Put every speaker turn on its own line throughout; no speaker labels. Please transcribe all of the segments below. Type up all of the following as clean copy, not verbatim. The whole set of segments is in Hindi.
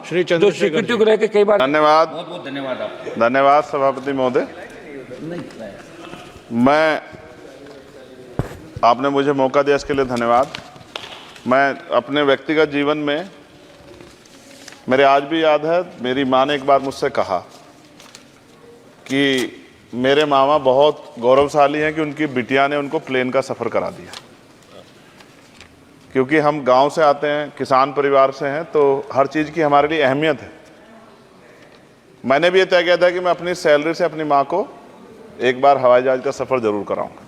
जो स्वीकृति को लेकर कई बार।
धन्यवाद,
बहुत बहुत धन्यवाद आपको।
धन्यवाद सभापति महोदय। मैं आपने मुझे मौका दिया इसके लिए धन्यवाद। मैं अपने व्यक्तिगत जीवन में, मेरे आज भी याद है, मेरी माँ ने एक बार मुझसे कहा कि मेरे मामा बहुत गौरवशाली हैं कि उनकी बिटिया ने उनको प्लेन का सफ़र करा दिया। क्योंकि हम गांव से आते हैं, किसान परिवार से हैं, तो हर चीज़ की हमारे लिए अहमियत है। मैंने भी ये तय किया था कि मैं अपनी सैलरी से अपनी माँ को एक बार हवाई जहाज़ का सफ़र ज़रूर कराऊंगा।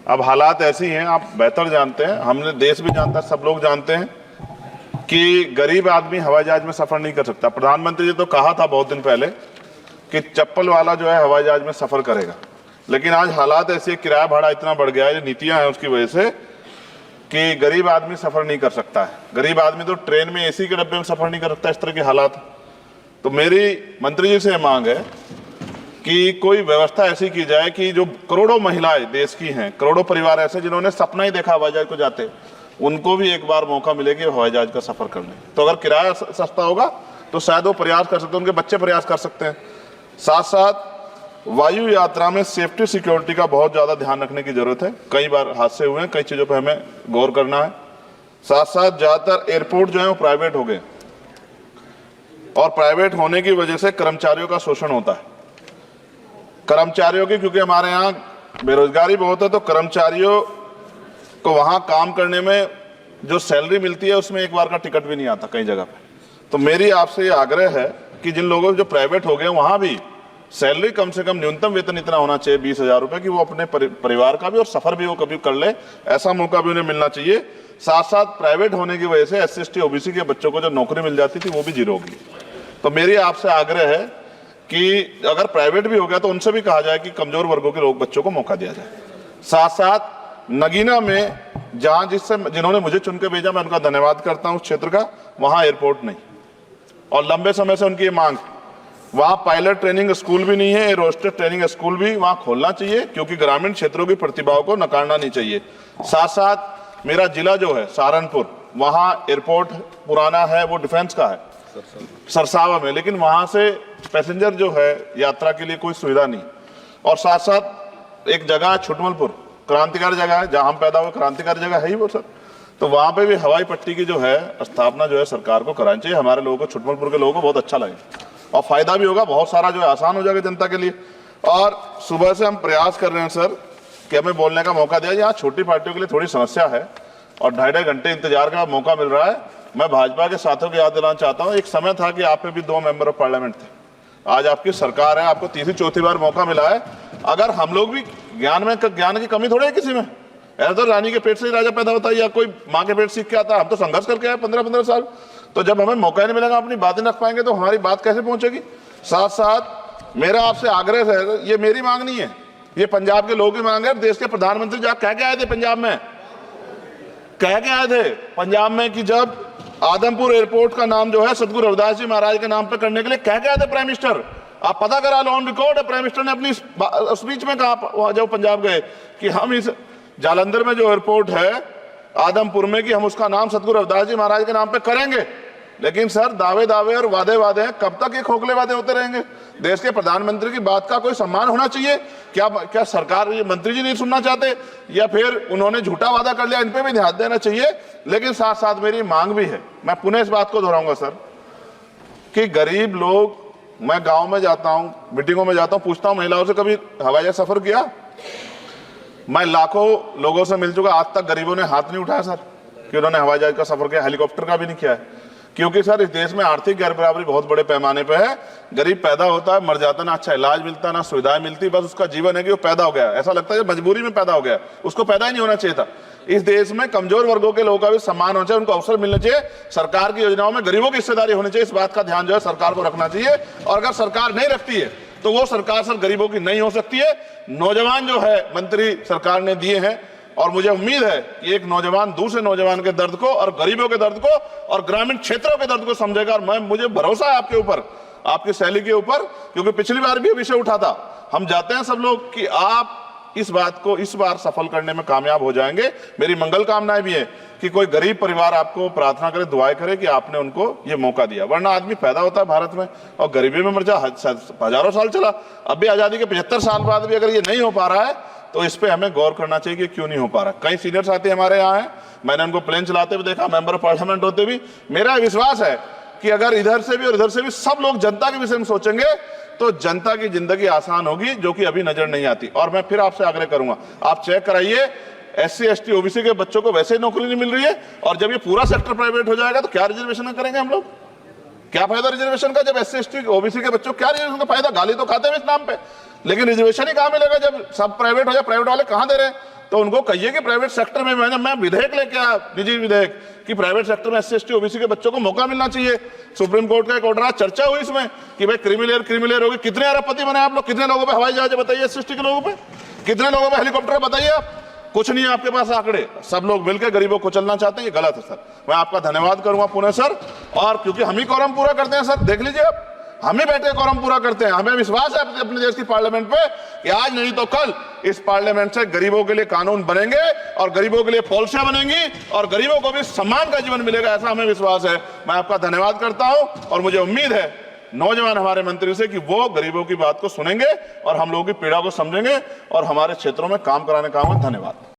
अब हालात ऐसी हैं, आप बेहतर जानते हैं, हमने देश भी जानता है, सब लोग जानते हैं कि गरीब आदमी हवाई जहाज़ में सफ़र नहीं कर सकता। प्रधानमंत्री जी तो कहा था बहुत दिन पहले कि चप्पल वाला जो है हवाई जहाज़ में सफ़र करेगा, लेकिन आज हालात ऐसे, किराया भाड़ा इतना बढ़ गया है, ये नीतियाँ हैं उसकी वजह से कि गरीब आदमी सफ़र नहीं कर सकता है। गरीब आदमी तो ट्रेन में एसी के डब्बे में सफ़र नहीं कर सकता, इस तरह के हालात। तो मेरी मंत्री जी से मांग है कि कोई व्यवस्था ऐसी की जाए कि जो करोड़ों महिलाएं देश की हैं, करोड़ों परिवार ऐसे जिन्होंने सपना ही देखा हवाई जहाज को जाते, उनको भी एक बार मौका मिलेगी हवाई जहाज का सफ़र करने। तो अगर किराया सस्ता होगा तो शायद वो प्रयास कर सकते हैं, उनके बच्चे प्रयास कर सकते हैं। साथ साथ वायु यात्रा में सेफ्टी सिक्योरिटी का बहुत ज़्यादा ध्यान रखने की जरूरत है। कई बार हादसे हुए हैं, कई चीज़ों पर हमें गौर करना है। साथ साथ ज़्यादातर एयरपोर्ट जो है वो प्राइवेट हो गए, और प्राइवेट होने की वजह से कर्मचारियों का शोषण होता है। कर्मचारियों की, क्योंकि हमारे यहाँ बेरोजगारी बहुत है, तो कर्मचारियों को वहाँ काम करने में जो सैलरी मिलती है उसमें एक बार का टिकट भी नहीं आता कई जगह पे। तो मेरी आपसे ये आग्रह है कि जिन लोगों जो प्राइवेट हो गए वहाँ भी सैलरी कम से कम न्यूनतम वेतन इतना होना चाहिए 20,000 रुपये, कि वो अपने परिवार का भी और सफ़र भी वो कभी कर ले, ऐसा मौका भी उन्हें मिलना चाहिए। साथ साथ प्राइवेट होने की वजह से SC ST OBC के बच्चों को जो नौकरी मिल जाती थी वो भी जीरो होगी। तो मेरी आपसे आग्रह है कि अगर प्राइवेट भी हो गया तो उनसे भी कहा जाए कि कमजोर वर्गों के लोग बच्चों को मौका दिया जाए। साथ साथ नगीना में जहां जिन्होंने मुझे चुन के भेजा, मैं उनका धन्यवाद करता हूं, उस क्षेत्र का, वहां एयरपोर्ट नहीं, और लंबे समय से उनकी ये मांग, वहां पायलट ट्रेनिंग स्कूल भी नहीं है, एरोस्टेस ट्रेनिंग स्कूल भी वहां खोलना चाहिए, क्योंकि ग्रामीण क्षेत्रों की प्रतिभाओं को नकारना नहीं चाहिए। साथ साथ मेरा जिला जो है सहारनपुर, वहां एयरपोर्ट पुराना है, वो डिफेंस का है सरसावा में, लेकिन वहां से पैसेंजर जो है यात्रा के लिए कोई सुविधा नहीं। और साथ साथ एक जगह छुटमलपुर, क्रांतिकारी जगह है, जहां हम पैदा हुए, क्रांतिकारी जगह है ही वो सर। तो वहां पे भी हवाई पट्टी की जो है स्थापना जो है सरकार को करानी चाहिए। हमारे लोगों को, छुटमलपुर के लोगों को बहुत अच्छा लगे और फायदा भी होगा, बहुत सारा जो है आसान हो जाएगा जनता के लिए। और सुबह से हम प्रयास कर रहे हैं सर कि हमें बोलने का मौका दिया। यहाँ छोटी पार्टियों के लिए थोड़ी समस्या है और 2.5 घंटे इंतजार का मौका मिल रहा है। मैं भाजपा के साथियों को याद दिलाना चाहता हूँ, एक समय था कि आप में भी 2 मेंबर ऑफ पार्लियामेंट थे, आज आपकी सरकार है, आपको तीसरी चौथी बार मौका मिला है। अगर हम लोग भी ज्ञान की कमी थोड़ी है किसी में, ऐसा तो रानी के पेट से ही राजा पैदा होता है या कोई माँ के पेट सीख के आता है। हम तो संघर्ष करके आए 15-15 साल, तो जब हमें मौका नहीं मिलेगा अपनी बातें रख पाएंगे तो हमारी बात कैसे पहुंचेगी। साथ साथ मेरा आपसे आग्रह है, ये मेरी मांग नहीं है, ये पंजाब के लोगों की मांग है। देश के प्रधानमंत्री जब कह के आए थे पंजाब में, कह के आए थे पंजाब में कि जब आदमपुर एयरपोर्ट का नाम जो है सतगुरु रविदास जी महाराज के नाम पे करने के लिए कह के आए थे प्राइम मिनिस्टर। आप पता करा लो, ऑन रिकॉर्ड है, प्राइम मिनिस्टर ने अपनी स्पीच में कहा जब पंजाब गए कि हम इस जालंधर में जो एयरपोर्ट है आदमपुर में, कि हम उसका नाम सतगुरु रविदास जी महाराज के नाम पे करेंगे। लेकिन सर दावे और वादे हैं, कब तक ये खोखले वादे होते रहेंगे। देश के प्रधानमंत्री की बात का कोई सम्मान होना चाहिए। क्या सरकार, ये मंत्री जी नहीं सुनना चाहते, या फिर उन्होंने झूठा वादा कर लिया, इन पे भी ध्यान देना चाहिए। लेकिन साथ साथ मेरी मांग भी है, मैं पुनः इस बात को दोहराऊंगा सर, कि गरीब लोग, मैं गांव में जाता हूं, मीटिंगों में जाता हूं, पूछता हूं महिलाओं से कभी हवाई जहाज सफर किया। मैं लाखों लोगों से मिल चुका, आज तक गरीबों ने हाथ नहीं उठाया सर कि उन्होंने हवाई जहाज का सफर किया, हेलीकॉप्टर का भी नहीं किया है। क्योंकि सर इस देश में आर्थिक गैर बराबरी बहुत बड़े पैमाने पे है। गरीब पैदा होता है, मर जाता, ना अच्छा इलाज मिलता, ना सुविधाएं मिलती, बस उसका जीवन है कि वो पैदा हो गया, ऐसा लगता है मजबूरी में पैदा हो गया, उसको पैदा ही नहीं होना चाहिए था। इस देश में कमजोर वर्गों के लोगों का भी सम्मान होना चाहिए, उनको अवसर मिलना चाहिए। सरकार की योजनाओं में गरीबों की हिस्सेदारी होनी चाहिए, इस बात का ध्यान जो है सरकार को रखना चाहिए। और अगर सरकार नहीं रखती है तो वो सरकार सर गरीबों की नहीं हो सकती है। नौजवान जो है मंत्री सरकार ने दिए हैं, और मुझे उम्मीद है कि एक नौजवान दूसरे नौजवान के दर्द को और गरीबों के दर्द को और ग्रामीण क्षेत्रों के दर्द को समझेगा। और मुझे भरोसा है आपके ऊपर, आपकी शैली के ऊपर, क्योंकि पिछली बार भी विषय उठा था। हम जाते हैं सब लोग कि आप इस बात को इस बार सफल करने में कामयाब हो जाएंगे। मेरी मंगल कामनाएं भी है कि कोई गरीब परिवार आपको प्रार्थना करे, दुआएं करे कि आपने उनको ये मौका दिया। वरना आदमी पैदा होता है भारत में और गरीबी में मर जा, हजारों साल चला, अब भी आजादी के 75 साल बाद भी अगर ये नहीं हो पा रहा है तो इस पे हमें गौर करना चाहिए कि क्यों नहीं हो पा रहा। कई सीनियर साथी हमारे यहाँ हैं, मैंने उनको प्लेन चलाते हुए देखा, मेंबर ऑफ पार्लियामेंट होते भी। मेरा विश्वास है कि अगर इधर से भी और इधर से भी सब लोग जनता के विषय में सोचेंगे तो जनता की जिंदगी आसान होगी, जो कि अभी नजर नहीं आती। और मैं फिर आपसे आग्रह करूंगा, आप चेक कराइए, SC ST OBC के बच्चों को वैसे ही नौकरी नहीं मिल रही है, और जब ये पूरा सेक्टर प्राइवेट हो जाएगा तो क्या रिजर्वेशन करेंगे हम लोग? क्या फायदा रिजर्वेशन का? जब SC ST OBC के बच्चों, क्या रिजर्वेशन का फायदा? गाली तो खाते हैं इस नाम पे, लेकिन रिजर्वेशन ही कहां मिलेगा जब सब प्राइवेट हो जाए? प्राइवेट वाले कहां दे रहे हैं? तो उनको कहिए कि प्राइवेट सेक्टर में मैं विधेयक लेके आया, निजी विधेयक, कि प्राइवेट सेक्टर में SC ST OBC के बच्चों को मौका मिलना चाहिए। सुप्रीम कोर्ट का एक ऑर्डर आज चर्चा हुई इसमें कि भाई क्रिमिलेयर होगी। कितने अरबपति बने आप लोग? कितने लोगों पे हवाई जहाज बताइए SC ST के लोगों पे? कितने लोगों पे हेलीकॉप्टर बताइए आप? कुछ नहीं है आपके पास आंकड़े। सब लोग मिलकर गरीबों को चलना चाहते हैं, ये गलत है सर। मैं आपका धन्यवाद करूंगा पुणे सर, और क्योंकि हम ही कोरम पूरा करते हैं सर, देख लीजिए आप, हम ही बैठे कोरम पूरा करते हैं। हमें विश्वास है अपने देश की पार्लियामेंट पे कि आज नहीं तो कल इस पार्लियामेंट से गरीबों के लिए कानून बनेंगे और गरीबों के लिए पॉलिसियां बनेंगी और गरीबों को भी सम्मान का जीवन मिलेगा, ऐसा हमें विश्वास है। मैं आपका धन्यवाद करता हूं और मुझे उम्मीद है नौजवान हमारे मंत्री से कि वो गरीबों की बात को सुनेंगे और हम लोगों की पीड़ा को समझेंगे और हमारे क्षेत्रों में काम कराने का। धन्यवाद।